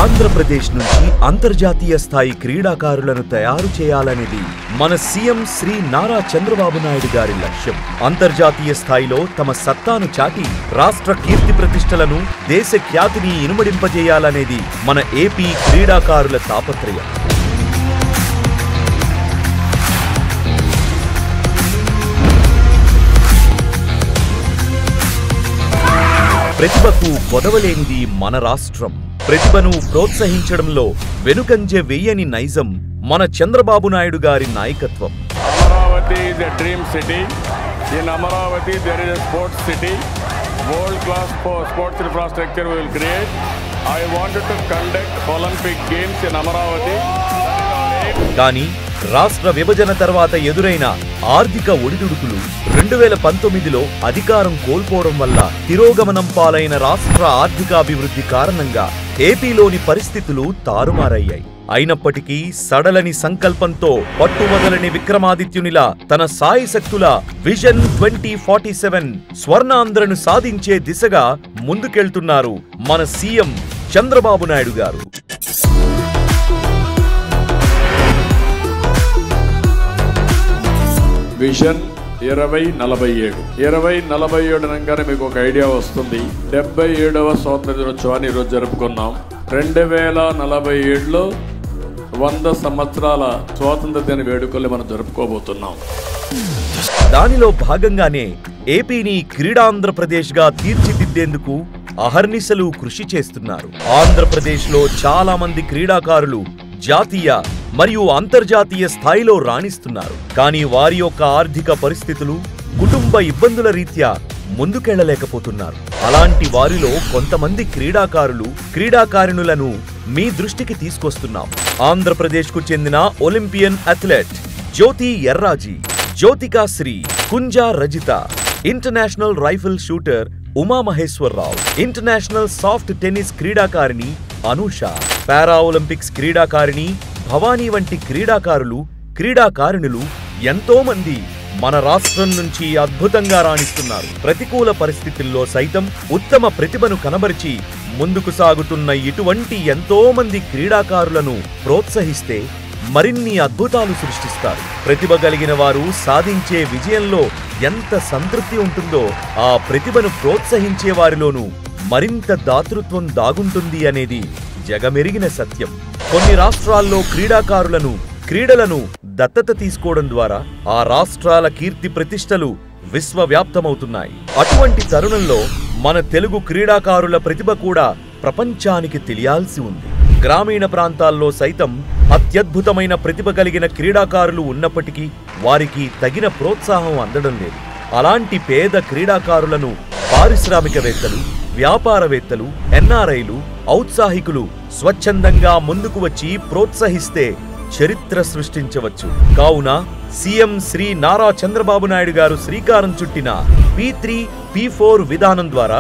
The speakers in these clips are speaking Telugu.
ఆంధ్రప్రదేశ్ నుంచి అంతర్జాతీయ స్థాయి క్రీడాకారులను తయారు చేయాలనేది మన సీఎం శ్రీ నారా చంద్రబాబు నాయుడు గారి లక్ష్యం. అంతర్జాతీయ స్థాయిలో తమ సత్తాను చాటి రాష్ట్ర కీర్తి ప్రతిష్టలను, దేశ ఖ్యాతిని ఇనుమడింపజేయాలనేది మన ఏపీ క్రీడాకారుల తాపత్రయం. ప్రతిభకు కొదవలేనిది మన రాష్ట్రం. ప్రతిభను ప్రోత్సహించడంలో వెనుకంజ వెయ్యని నైజం మన చంద్రబాబు నాయుడు గారి నాయకత్వం. Amaravati is a dream city. In Amaravati there is a sports city. World class sports infrastructure we will create. I wanted to conduct Olympic Games in Amaravati. కానీ రాష్ట్ర విభజన తర్వాత ఎదురైన ఆర్థిక ఒడిదుడుకులు 2019లో అధికారం కోల్పోవడం వల్ల తిరోగమనం పాలైన రాష్ట్ర ఆర్థికాభివృద్ధి కారణంగా ఏపీలోని పరిస్థితులు తారుమారయ్యాయి. అయినప్పటికీ సడలని సంకల్పంతో పట్టువదలని విక్రమాదిత్యునిలా తన సాయశక్తుల విజన్ 2047 స్వర్ణాంధ్రను సాధించే దిశగా ముందుకెళ్తున్నారు మన సీఎం చంద్రబాబు నాయుడు గారు. విజన్ 2047 2047 అనగానే మీకు ఒక ఐడియా వస్తుంది. 77వ స్వాతంత్ర దినోత్సవాన్ని ఈరోజు జరుపుకున్నాం. 2047లో 100 సంవత్సరాల స్వాతంత్ర దిన వేడుకల్ని మనం జరుపుకోబోతున్నాం. దానిలో భాగంగానే ఏపీని క్రీడాంధ్రప్రదేశ్గా తీర్చిదిద్దేందుకు అహర్నిశలు కృషి చేస్తున్నారు. ఆంధ్రప్రదేశ్లో చాలా మంది క్రీడాకారులు జాతీయ మరియు అంతర్జాతీయ స్థాయిలో రాణిస్తున్నారు. కానీ వారి యొక్క ఆర్థిక పరిస్థితులు, కుటుంబ ఇబ్బందుల రీత్యా ముందుకెళ్లలేకపోతున్నారు. అలాంటి వారిలో కొంతమంది క్రీడాకారిణులను మీ దృష్టికి తీసుకొస్తున్నాం. ఆంధ్రప్రదేశ్కు చెందిన Olympian athlete Jyothi Yarraji, Jyothika Sri, Kunja Rajitha, international rifle shooter Umamaheswararao, international soft tennis క్రీడాకారిణి అనూష, పారా ఒలింపిక్స్ క్రీడాకారిణి భవానీ వంటి క్రీడాకారిణులు ఎంతో మంది మన రాష్ట్రం నుంచి అద్భుతంగా రాణిస్తున్నారు. ప్రతికూల పరిస్థితుల్లో సైతం ఉత్తమ ప్రతిభను కనబరిచి ముందుకు సాగుతున్న ఇటువంటి ఎంతో మంది క్రీడాకారులను ప్రోత్సహిస్తే మరిన్ని అద్భుతాలు సృష్టిస్తారు. ప్రతిభ కలిగిన వారు సాధించే విజయంలో ఎంత సంతృప్తి ఉంటుందో ఆ ప్రతిభను ప్రోత్సహించే వారిలోనూ మరింత దాతృత్వం దాగుంటుంది అనేది జగమెరిగిన సత్యం. కొన్ని రాష్ట్రాల్లో క్రీడలను దత్తత తీసుకోవడం ద్వారా ఆ రాష్ట్రాల కీర్తి ప్రతిష్టలు విశ్వవ్యాప్తమవుతున్నాయి. అటువంటి తరుణంలో మన తెలుగు క్రీడాకారుల ప్రతిభ కూడా ప్రపంచానికి తెలియాల్సి ఉంది. గ్రామీణ ప్రాంతాల్లో సైతం అత్యద్భుతమైన ప్రతిభ కలిగిన క్రీడాకారులు ఉన్నప్పటికీ వారికి తగిన ప్రోత్సాహం అందడం లేదు. అలాంటి పేద క్రీడాకారులను పారిశ్రామికవేత్తలు, వ్యాపారవేత్తలు, ఎన్ఆర్ఐలు, ఔత్సాహికులు స్వచ్ఛందంగా ముందుకు వచ్చి ప్రోత్సహిస్తే చరిత్ర సృష్టించవచ్చు. కావున సీఎం శ్రీ నారా చంద్రబాబు నాయుడు గారు శ్రీకారం చుట్టిన P3, P4 విధానం ద్వారా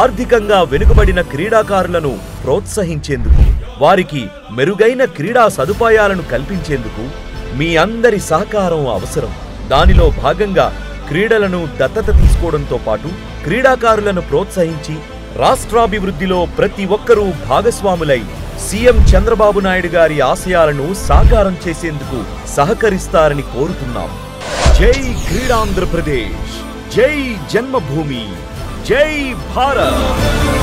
ఆర్థికంగా వెనుకబడిన క్రీడాకారులను ప్రోత్సహించేందుకు, వారికి మెరుగైన క్రీడా సదుపాయాలను కల్పించేందుకు మీ అందరి సహకారం అవసరం. దానిలో భాగంగా క్రీడలను దత్తత తీసుకోవడంతో పాటు క్రీడాకారులను ప్రోత్సహించి రాష్ట్రాభివృద్ధిలో ప్రతి ఒక్కరూ భాగస్వాములై సీఎం చంద్రబాబు నాయుడు గారి ఆశయాలను సాకారం చేసేందుకు సహకరిస్తారని కోరుతున్నాం. జై క్రీడాంధ్రప్రదేశ్, జై జన్మభూమి, జై భారత్.